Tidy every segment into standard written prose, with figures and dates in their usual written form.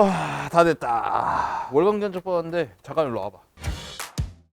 다 됐다. 월간 견적 뽑았는데 잠깐 일로 와봐.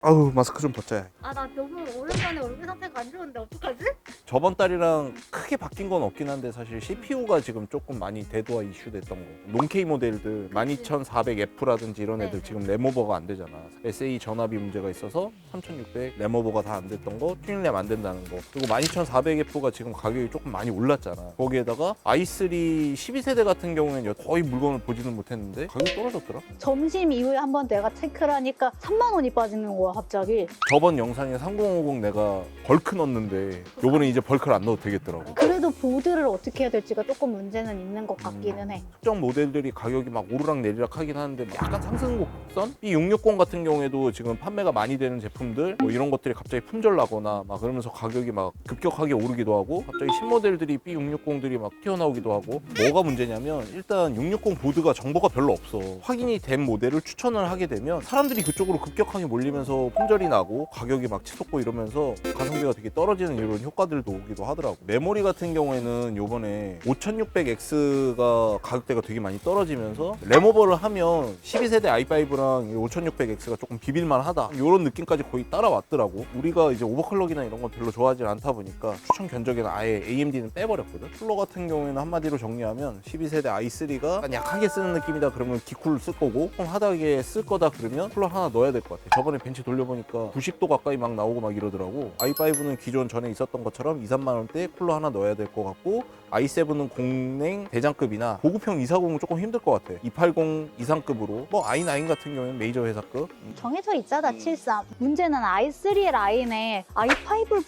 아우 마스크 좀 벗자. 아, 나 너무 오랜만에 얼굴 상태가 안 좋은데 어떡하지? 저번 달이랑 크게 바뀐 건 없긴 한데 사실 CPU가 지금 조금 많이 대두화 이슈됐던 거. 논K 모델들 12400F라든지 이런 애들 네. 지금 램오버가 안 되잖아. SA 전압이 문제가 있어서 3600 램오버가 다 안 됐던 거, 튜닝램 안 된다는 거. 그리고 12400F가 지금 가격이 조금 많이 올랐잖아. 거기에다가 i3 12세대 같은 경우에는 거의 물건을 보지는 못했는데 가격이 떨어졌더라. 점심 이후에 한번 내가 체크를 하니까 3만 원이 빠지는 거야 갑자기. 저번 영상에 3050 내가 벌크 넣었는데 요번에 이제 벌크를 안 넣어도 되겠더라고. 그래도 보드를 어떻게 해야 될지가 조금 문제는 있는 것 같기는 해. 특정 모델들이 가격이 막 오르락 내리락 하긴 하는데 약간 상승 곡선? 이 660 같은 경우에도 지금 판매가 많이 되는 제품들 뭐 이런 것들이 갑자기 품절 나거나 막 그러면서 가격이 막 급격하게 오르기도 하고 갑자기 신모델들이 B660들이 막 튀어나오기도 하고 뭐가 문제냐면 일단 660 보드가 정보가 별로 없어. 확인이 된 모델을 추천을 하게 되면 사람들이 그쪽으로 급격하게 몰리면서 품절이 나고 가격이 막 치솟고 이러면서 가성비가 되게 떨어지는 이런 효과들도 오기도 하더라고. 메모리 같은 경우에는 요번에 5600X가 가격대가 되게 많이 떨어지면서 램오버를 하면 12세대 i5랑 5600X가 조금 비빌만 하다 이런 느낌까지 거의 따라왔더라고. 우리가 이제 오버클럭이나 이런 건 별로 좋아하지 않다 보니까 추천 견적에는 아예 AMD는 빼버렸거든. 쿨러 같은 경우에는 한마디로 정리하면 12세대 i3가 약하게 쓰는 느낌이다 그러면 기쿨 쓸 거고 좀 하다하게 쓸 거다 그러면 쿨러 하나 넣어야 될 것 같아. 저번에 벤치 돌려보니까 90도 가까이 막 나오고 막 이러더라고. i5는 기존 전에 있었던 것처럼 2, 3만 원대 쿨러 하나 넣어야 될 것 같고 i7은 공랭 대장급이나 고급형 240은 조금 힘들 것 같아. 280 이상급으로 뭐 i9 같은 경우는 메이저 회사급. 정해져 있잖아 73. 문제는 i3 라인에 i5를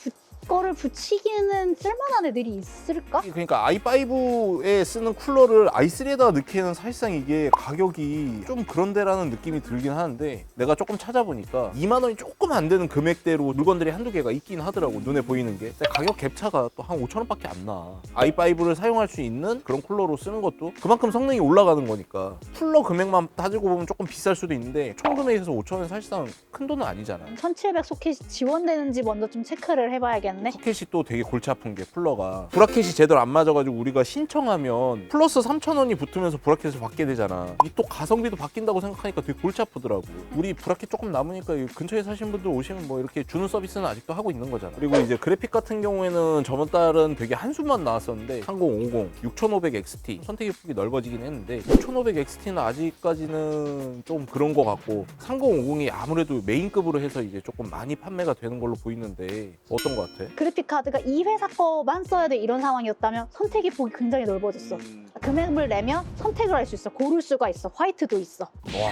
거를 붙이기는 쓸만한 애들이 있을까? 그러니까 i5에 쓰는 쿨러를 i3에다가 넣기에는 사실상 이게 가격이 좀 그런데라는 느낌이 들긴 하는데 내가 조금 찾아보니까 2만 원이 조금 안 되는 금액대로 물건들이 한두 개가 있긴 하더라고. 눈에 보이는 게. 근데 가격 갭차가 또 한 5천 원밖에 안 나. i5를 사용할 수 있는 그런 쿨러로 쓰는 것도 그만큼 성능이 올라가는 거니까 쿨러 금액만 따지고 보면 조금 비쌀 수도 있는데 총 금액에서 5천 원 사실상 큰 돈은 아니잖아. 1700 소켓이 지원되는지 먼저 좀 체크를 해봐야겠네. 소켓이 또 되게 골치 아픈 게 쿨러가 브라켓이 제대로 안 맞아가지고 우리가 신청하면 플러스 3,000원이 붙으면서 브라켓을 받게 되잖아. 이 또 가성비도 바뀐다고 생각하니까 되게 골치 아프더라고. 우리 브라켓 조금 남으니까 근처에 사신 분들 오시면 뭐 이렇게 주는 서비스는 아직도 하고 있는 거잖아. 그리고 이제 그래픽 같은 경우에는 저번 달은 되게 한수만 나왔었는데 3050, 6500XT 선택의 폭이 넓어지긴 했는데 6500XT는 아직까지는 좀 그런 거 같고 3050이 아무래도 메인급으로 해서 이제 조금 많이 판매가 되는 걸로 보이는데 어떤 거 같아? 그래픽 카드가 이 회사 거만 써야 돼 이런 상황이었다면 선택의 폭이 굉장히 넓어졌어. 금액을 내면 선택을 할 수 있어. 고를 수가 있어. 화이트도 있어. 와.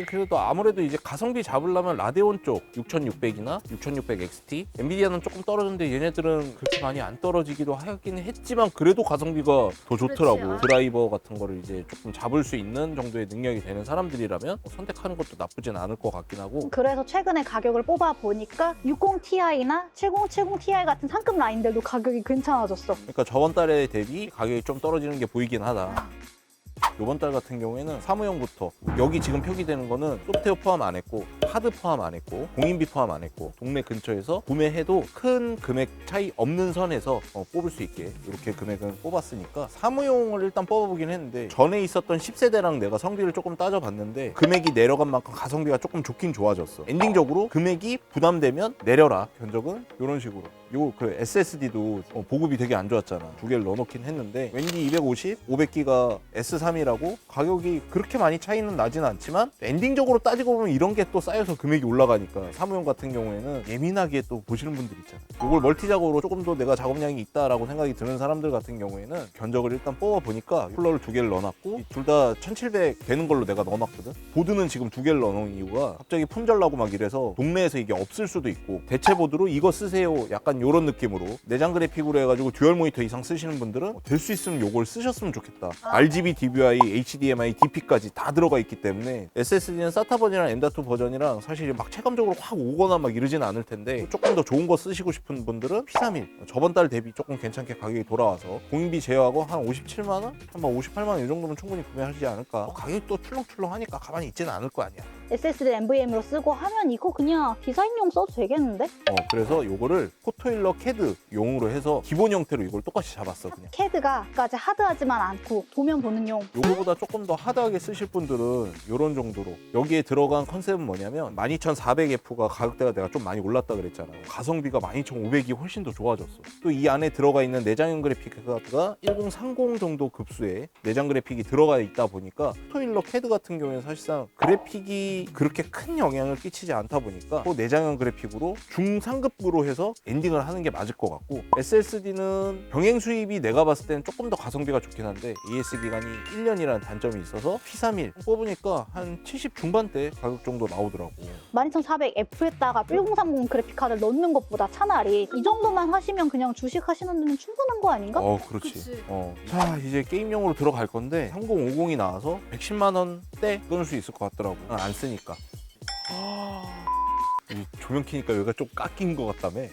그래도 아무래도 이제 가성비 잡으려면 라데온 쪽 6600이나 6600XT 엔비디아는 조금 떨어졌는데 얘네들은 그렇게 많이 안 떨어지기도 하긴 했지만 그래도 가성비가 더 좋더라고. 그렇지. 드라이버 같은 거를 이제 조금 잡을 수 있는 정도의 능력이 되는 사람들이라면 선택하는 것도 나쁘진 않을 것 같긴 하고. 그래서 최근에 가격을 뽑아 보니까 60ti나 7070ti 같은 상급 라인들도 가격이 괜찮아졌어. 그러니까 저번 달에 대비 가격이 좀 떨어지는 게 보이긴 하다. 이번 달 같은 경우에는 사무용부터 여기 지금 표기되는 거는 소프트웨어 포함 안 했고 하드 포함 안 했고 공인비 포함 안 했고 동네 근처에서 구매해도 큰 금액 차이 없는 선에서 뽑을 수 있게 이렇게 금액은 뽑았으니까 사무용을 일단 뽑아보긴 했는데 전에 있었던 10세대랑 내가 성비를 조금 따져봤는데 금액이 내려간 만큼 가성비가 조금 좋긴 좋아졌어. 엔딩적으로 금액이 부담되면 내려라 견적은 이런 식으로. 요 그 SSD도 보급이 되게 안 좋았잖아. 두 개를 넣어놓긴 했는데 왠지 250, 500기가 S3이라고 가격이 그렇게 많이 차이는 나진 않지만 엔딩적으로 따지고 보면 이런 게 또 쌓여서 금액이 올라가니까 사무용 같은 경우에는 예민하게 또 보시는 분들 있잖아. 이걸 멀티 작업으로 조금 더 내가 작업량이 있다라고 생각이 드는 사람들 같은 경우에는 견적을 일단 뽑아보니까 쿨러를 두 개를 넣어놨고 둘 다 1700 되는 걸로 내가 넣어놨거든. 보드는 지금 두 개를 넣어놓은 이유가 갑자기 품절 나고 막 이래서 동네에서 이게 없을 수도 있고 대체 보드로 이거 쓰세요 약간 요런 느낌으로 내장 그래픽으로 해가지고 듀얼 모니터 이상 쓰시는 분들은 될 수 있으면 요걸 쓰셨으면 좋겠다. RGB, DVI, HDMI, DP까지 다 들어가 있기 때문에 SSD는 SATA 버전이랑 M.2 버전이랑 사실 막 체감적으로 확 오거나 막 이러진 않을 텐데 조금 더 좋은 거 쓰시고 싶은 분들은 P31 저번 달 대비 조금 괜찮게 가격이 돌아와서 공인비 제외하고 한 57만 원? 한 58만 원 이 정도면 충분히 구매하시지 않을까. 가격이 또 출렁출렁하니까 가만히 있지는 않을 거 아니야. SSD NVMe로 쓰고 하면 이거 그냥 디자인용 써도 되겠는데? 그래서 요거를 포토일러 CAD 용으로 해서 기본 형태로 이걸 똑같이 잡았어 그냥. CAD가까지 하드하지만 않고 도면 보는 용. 요거보다 조금 더 하드하게 쓰실 분들은 요런 정도로. 여기에 들어간 컨셉은 뭐냐면 12400F가 가격대가 내가 좀 많이 올랐다 그랬잖아. 가성비가 12500이 훨씬 더 좋아졌어. 또 이 안에 들어가 있는 내장형 그래픽 카드가 1030 정도 급수의 내장 그래픽이 들어가 있다 보니까 포토일러 CAD 같은 경우에는 사실상 그래픽이 그렇게 큰 영향을 끼치지 않다 보니까 또 내장형 그래픽으로 중상급으로 해서 엔딩을 하는 게 맞을 것 같고, SSD는 병행 수입이 내가 봤을 때는 조금 더 가성비가 좋긴 한데 AS 기간이 1년이라는 단점이 있어서 P31 뽑으니까 한 70 중반대 가격 정도 나오더라고. 12400F에다가 1030 그래픽 카드를 넣는 것보다 차라리 이 정도만 하시면 그냥 주식 하시는 데는 충분한 거 아닌가? 그렇지. 그치. 자, 이제 게임용으로 들어갈 건데 3050이 나와서 110만 원대 끊을 수 있을 것 같더라고. 난 안 쓰니까. 이 조명 켜니까 여기가 좀 깎인 것 같다며.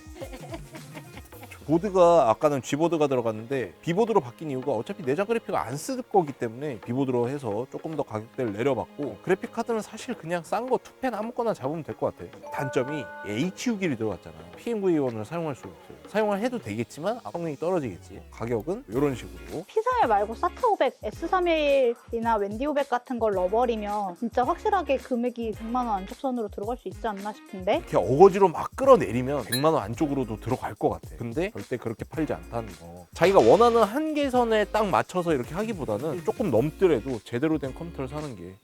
보드가 아까는 G보드가 들어갔는데 B보드로 바뀐 이유가 어차피 내장 그래픽을 안 쓸 거기 때문에 B보드로 해서 조금 더 가격대를 내려봤고, 그래픽 카드는 사실 그냥 싼 거 투펜 아무거나 잡으면 될 것 같아. 단점이 HU기를 들어갔잖아. PMV1을 사용할 수가 없어요. 사용을 해도 되겠지만 성능이 떨어지겠지. 가격은 이런 식으로. P31 말고 SATA 500, S311이나 웬디 500 같은 걸 넣어버리면 진짜 확실하게 금액이 100만 원 안쪽선으로 들어갈 수 있지 않나 싶은데? 이렇게 어거지로 막 끌어내리면 100만 원 안쪽으로도 들어갈 것 같아. 근데 절대 그렇게 팔지 않다는 거. 자기가 원하는 한계선에 딱 맞춰서 이렇게 하기보다는 조금 넘더라도 제대로 된 컴퓨터를 사는 게.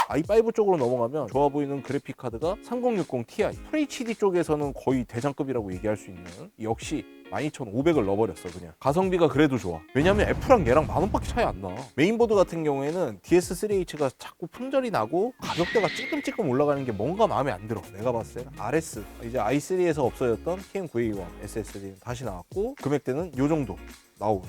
i5 쪽으로 넘어가면 좋아 보이는 그래픽 카드가 3060 Ti. FHD 쪽에서는 거의 대장급이라고 얘기할 수 있는, 역시 12500을 넣어버렸어. 그냥 가성비가 그래도 좋아. 왜냐면 F랑 얘랑 10,000원밖에 차이 안 나. 메인보드 같은 경우에는 DS3H가 자꾸 품절이 나고 가격대가 찔끔찔끔 올라가는 게 뭔가 마음에 안 들어. 내가 봤을 때는 RS, 이제 i3에서 없어졌던 KM981 SSD는 다시 나왔고, 금액대는 요 정도 나오고.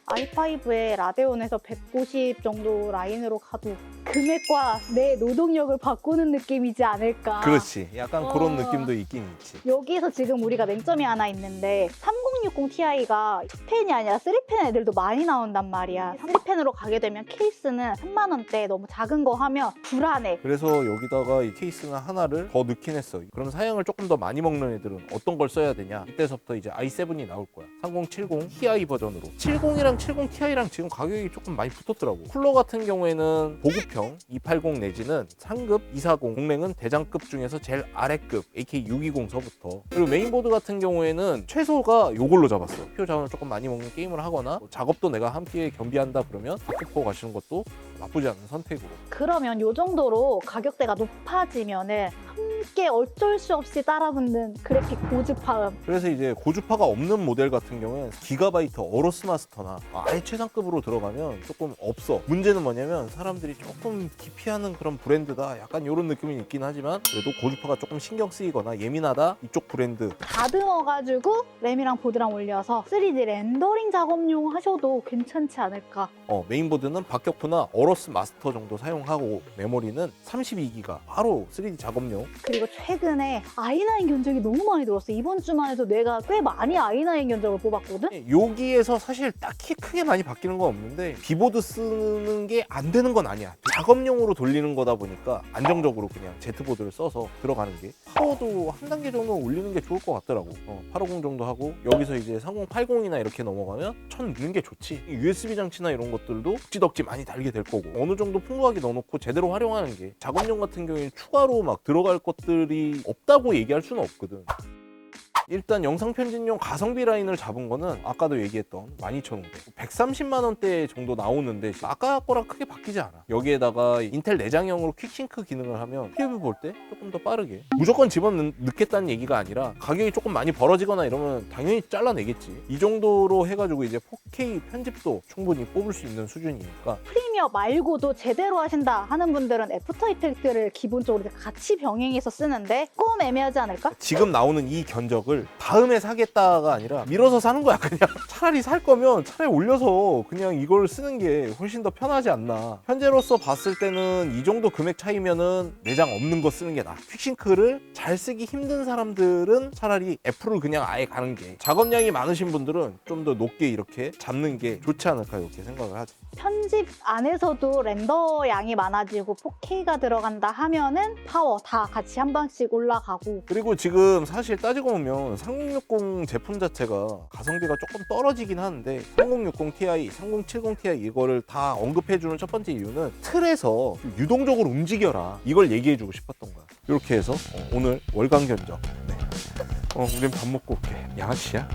i5에 라데온에서 190 정도 라인으로 가도 금액과 내 노동력을 바꾸는 느낌이지 않을까. 그렇지. 약간 그런 느낌도 있긴 있지. 여기서 지금 우리가 맹점이 하나 있는데 3060 Ti가 2펜이 아니라 3펜 애들도 많이 나온단 말이야. 3펜으로 가게 되면 케이스는 3만 원대, 너무 작은 거 하면 불안해. 그래서 여기다가 이 케이스는 하나를 더 넣긴 했어. 그럼 사양을 조금 더 많이 먹는 애들은 어떤 걸 써야 되냐? 이때서부터 이제 i7이 나올 거야. 3070 Ti 버전으로. 70이랑 70 Ti랑 지금 가격이 조금 많이 붙었더라고. 쿨러 같은 경우에는 보급형 280 내지는 상급 240, 공랭은 대장급 중에서 제일 아래급 AK620서부터. 그리고 메인보드 같은 경우에는 최소가 요걸로 잡았어. 표 자원을 조금 많이 먹는 게임을 하거나 뭐 작업도 내가 함께 겸비한다 그러면 다크포 가시는 것도 나쁘지 않은 선택으로. 그러면 요 정도로 가격대가 높아지면은 함께 어쩔 수 없이 따라붙는 그래픽 고주파음. 그래서 이제 고주파가 없는 모델 같은 경우는 기가바이트 어로스 마스터나 아예 최상급으로 들어가면 조금 없어. 문제는 뭐냐면 사람들이 조금 기피하는 그런 브랜드다, 약간 이런 느낌이 있긴 하지만 그래도 고주파가 조금 신경 쓰이거나 예민하다 이쪽 브랜드. 다듬어가지고 램이랑 보드랑 올려서 3D 렌더링 작업용 하셔도 괜찮지 않을까. 메인보드는 박격포나 어로스 마스터 정도 사용하고, 메모리는 32기가 바로 3D 작업용. 그리고 최근에 i9 견적이 너무 많이 들었어. 이번 주만 해도 내가 꽤 많이 i9 견적을 뽑았거든? 여기에서 사실 딱히 크게 많이 바뀌는 건 없는데 비보드 쓰는 게 안 되는 건 아니야. 작업용으로 돌리는 거다 보니까 안정적으로 그냥 Z보드를 써서 들어가는 게, 파워도 한 단계 정도 올리는 게 좋을 것 같더라고. 850 정도 하고 여기서 이제 3080이나 이렇게 넘어가면 1000 넣는 게 좋지. USB 장치나 이런 것들도 덕지덕지 많이 달게 될 거고, 어느 정도 풍부하게 넣어놓고 제대로 활용하는 게, 작업용 같은 경우에 추가로 막 들어갈 것들이 없다고 얘기할 수는 없거든. 일단 영상 편집용 가성비 라인을 잡은 거는 아까도 얘기했던 12500, 130만 원대 정도 나오는데 아까 거랑 크게 바뀌지 않아. 여기에다가 인텔 내장형으로 퀵싱크 기능을 하면 프리뷰 볼 때 조금 더 빠르게, 무조건 집어넣겠다는 얘기가 아니라 가격이 조금 많이 벌어지거나 이러면 당연히 잘라내겠지. 이 정도로 해가지고 이제 4K 편집도 충분히 뽑을 수 있는 수준이니까. 프리미어 말고도 제대로 하신다 하는 분들은 애프터 이펙트를 기본적으로 같이 병행해서 쓰는데 조금 애매하지 않을까? 지금 나오는 이 견적을 가격을 다음에 사겠다가 아니라 밀어서 사는 거야 그냥. 차라리 살 거면 차라리 올려서 그냥 이걸 쓰는 게 훨씬 더 편하지 않나. 현재로서 봤을 때는 이 정도 금액 차이면은 내장 없는 거 쓰는 게 나아. 퀵싱크를 잘 쓰기 힘든 사람들은 차라리 F를 그냥 아예 가는 게, 작업량이 많으신 분들은 좀 더 높게 이렇게 잡는 게 좋지 않을까 이렇게 생각을 하지. 편집 안에서도 렌더 양이 많아지고 4K가 들어간다 하면은 파워 다 같이 한 방씩 올라가고. 그리고 지금 사실 따지고 보면 3060 제품 자체가 가성비가 조금 떨어지긴 하는데 3060 Ti, 3070 Ti 이거를 다 언급해주는 첫 번째 이유는 틀에서 유동적으로 움직여라 이걸 얘기해주고 싶었던 거야. 이렇게 해서 오늘 월간 견적. 네. 우린 밥 먹고 올게. 양아치야?